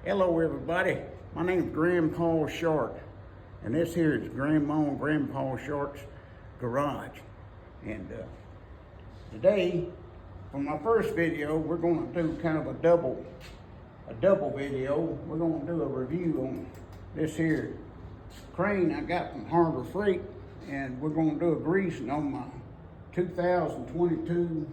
Hello everybody, my name is Grandpa Shart, and this here is Grandma and Grandpa Shart's garage. And today, for my first video, we're going to do kind of a double video. We're going to do a review on this here crane I got from Harbor Freight, and we're going to do a greasing on my 2022,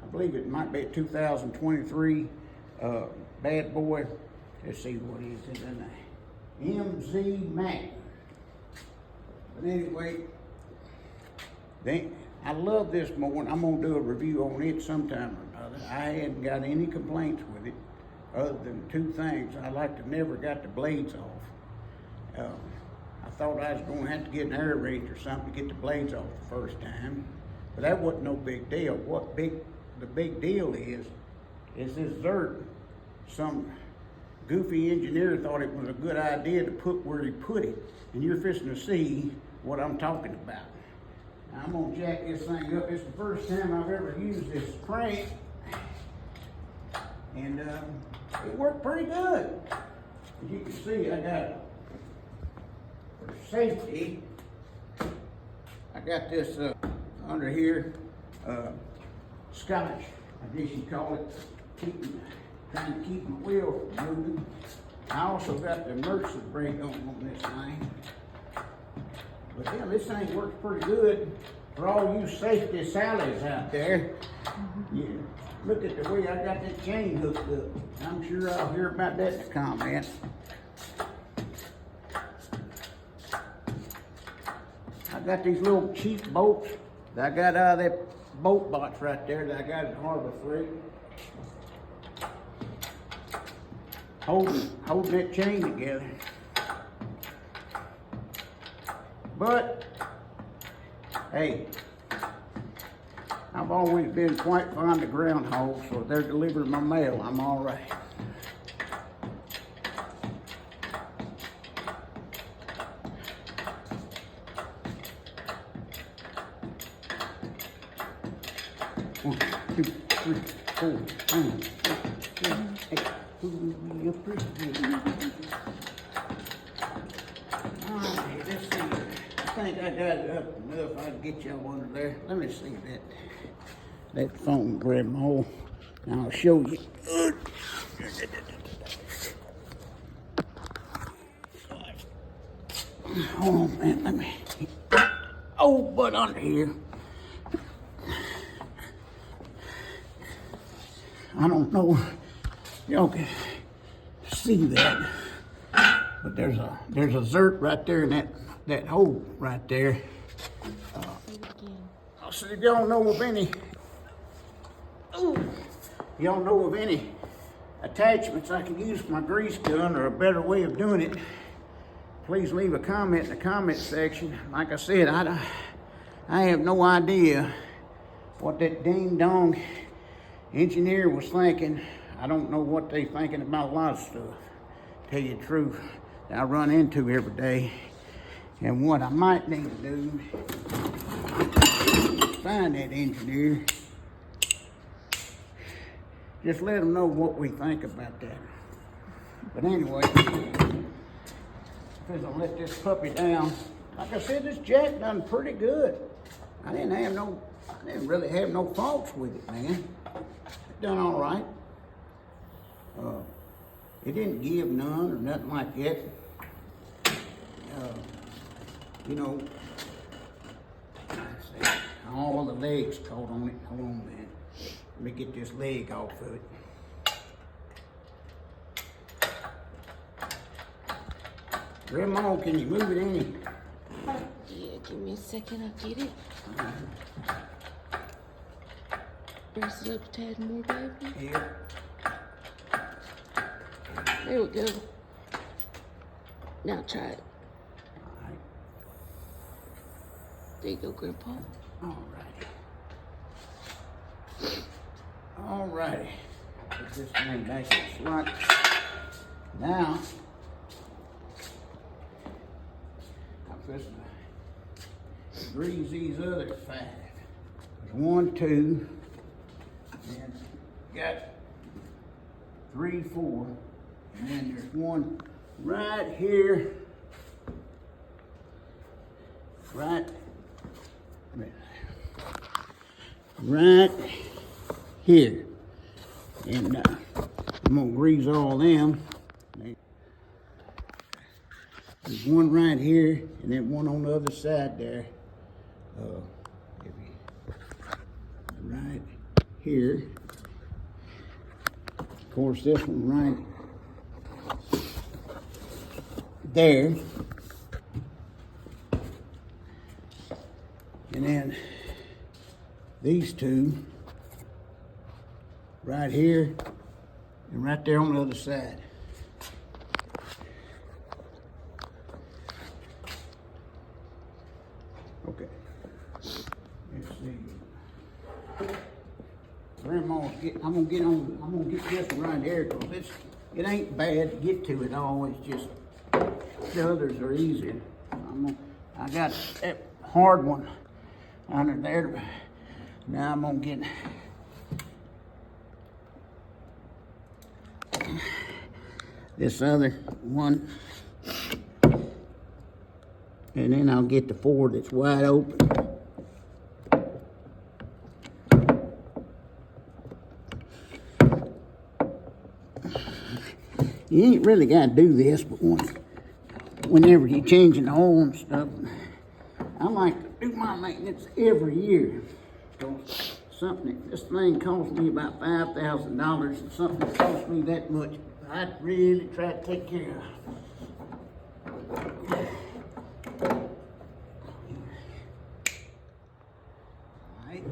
I believe it might be a 2023 bad boy. Let's see what is it in there. MZ Mac. But anyway, I love this mower, and I'm gonna do a review on it sometime or another. I hadn't got any complaints with it, other than two things. I never got the blades off. I thought I was gonna have to get an air wrench or something to get the blades off the first time, but that wasn't no big deal. The big deal is this zert. Some goofy engineer thought it was a good idea to put where he put it, and you're fixing to see what I'm talking about. Now, I'm gonna jack this thing up. It's the first time I've ever used this crank, and it worked pretty good. As you can see, I got, for safety, I got this under here, scotch, I guess you call it, trying to keep my wheel from moving. I also got the emergency brake on this thing. But yeah, this thing works pretty good for all you safety Sallies out there. You look at the way I got that chain hooked up. I'm sure I'll hear about that in the comments. I got these little cheap bolts that I got out of that bolt box right there that I got at Harbor Freight. Holding that chain together. But, hey, I've always been quite fond of groundhogs, so if they're delivering my mail, I'm all right. One, two, three, four, 1, 2, 3, 8. You're pretty good. Alright, let's see. I think I got it up enough. I can get y'all under there. Let me see that phone grandma. Now I'll show you. Hold on, man. Let me. Oh, but under here. I don't know. Y'all can see that, but there's a zert right there in that hole right there. I'll see if y'all know of any. Y'all know of any attachments I can use for my grease gun or a better way of doing it? Please leave a comment in the comment section. Like I said, I have no idea what that ding dong engineer was thinking. I don't know what they're thinking about a lot of stuff, tell you the truth, that I run into every day. And what I might need to do is find that engineer, just let them know what we think about that. But anyway, I'm gonna let this puppy down. Like I said, this jack done pretty good. I didn't really have no faults with it, man. It done all right. It didn't give none or nothing like that. You know, let's see, all the legs caught on it. Hold on, man. Let me get this leg off of it. Grandma, can you move it any? Yeah, give me a second, I'll get it. Raise it up a tad more, baby. Yeah. There we go. Now try it. All right. There you go, Grandpa. All righty. All righty. Put this thing back in slot. Now, I'm fixing to grease these other 5. There's 1, 2, and got 3, 4, And then there's one right here. Right here. And I'm gonna grease all them. There's one right here, and then one on the other side there. Right here. Of course, this one right there. And then these two right here and right there on the other side. Okay. Let's see. I'm gonna get this one right there because it ain't bad to get to it all. It's just the others are easier. I got that hard one under there. Now I'm gonna get this other one, and then I'll get the Ford that's wide open. You ain't really got to do this, but whenever you're changing the oil and stuff, I like to do my maintenance every year. This thing cost me about $5,000, and something that cost me that much, I'd really try to take care of. All right,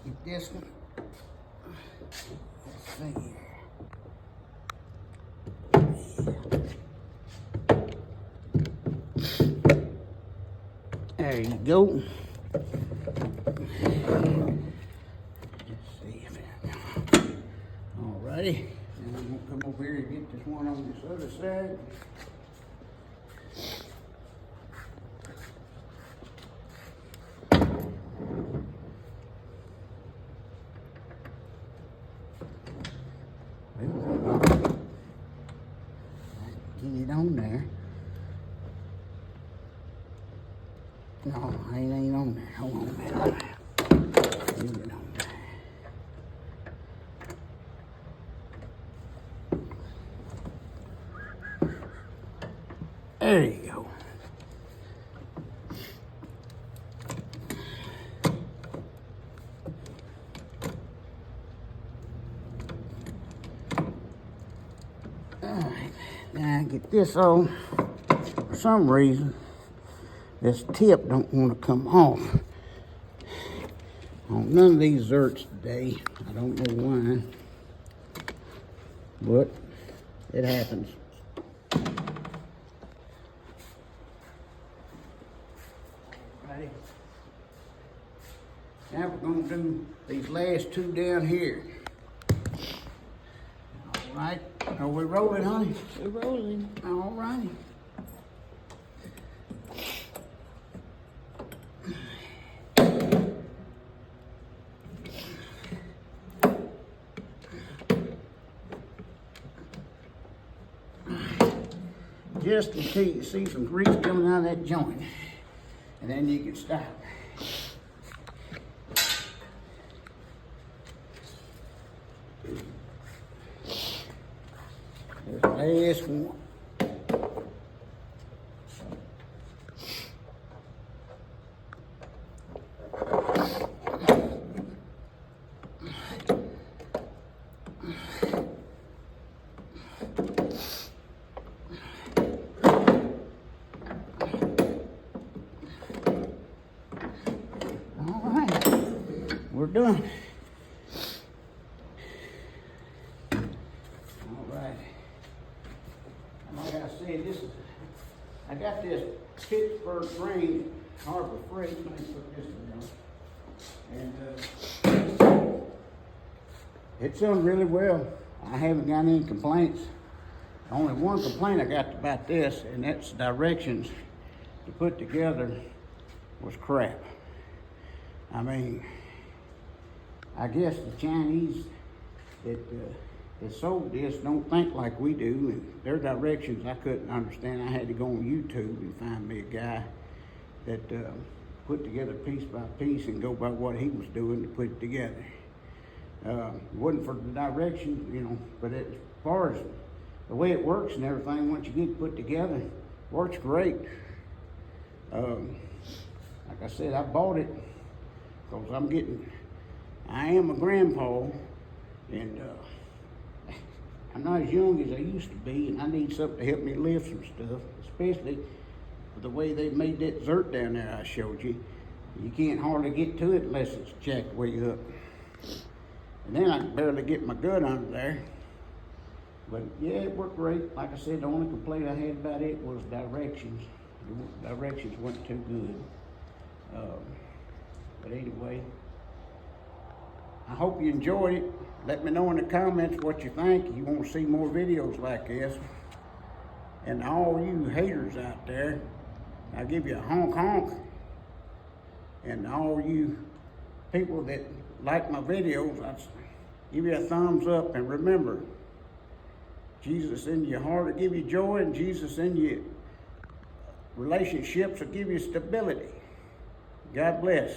get this one. Let's see here. There you go. Let's see if alrighty. Now I'm gonna come over here and get this one on this other side. Get it on there. No, it ain't on there. Hold on a minute. Leave it on there. There you go. All right, now I get this on. For some reason, this tip don't want to come off on none of these zerts today. I don't know why, but it happens. Ready? Now we're going to do these last two down here. All right. Are we rolling, honey? We're rolling. All righty. Just until you see some grease coming out of that joint, and then you can stop. There's the last one. We're done. All right. Like I said, I got this Pittsburg grain Harbor Freight. Let me put this down. And it's done really well. I haven't got any complaints. Only one complaint I got about this, and that's directions to put together was crap. I mean, I guess the Chinese that that sold this don't think like we do, and their directions I couldn't understand. I had to go on YouTube and find me a guy that put together piece by piece and go by what he was doing to put it together. It wasn't for the directions, you know, but as far as the way it works and everything, once you get it put together, works great. Like I said, I bought it because I am a grandpa, and I'm not as young as I used to be, and I need something to help me lift some stuff, especially with the way they made that zert down there I showed you. You can't hardly get to it unless it's jacked way up. And then I can barely get my gut under there. But yeah, it worked great. Like I said, the only complaint I had about it was directions. The directions weren't too good. But anyway, I hope you enjoyed it. Let me know in the comments what you think. You want to see more videos like this. And all you haters out there, I'll give you a honk honk. And all you people that like my videos, I'll give you a thumbs up. And remember, Jesus in your heart will give you joy, and Jesus in your relationships will give you stability. God bless.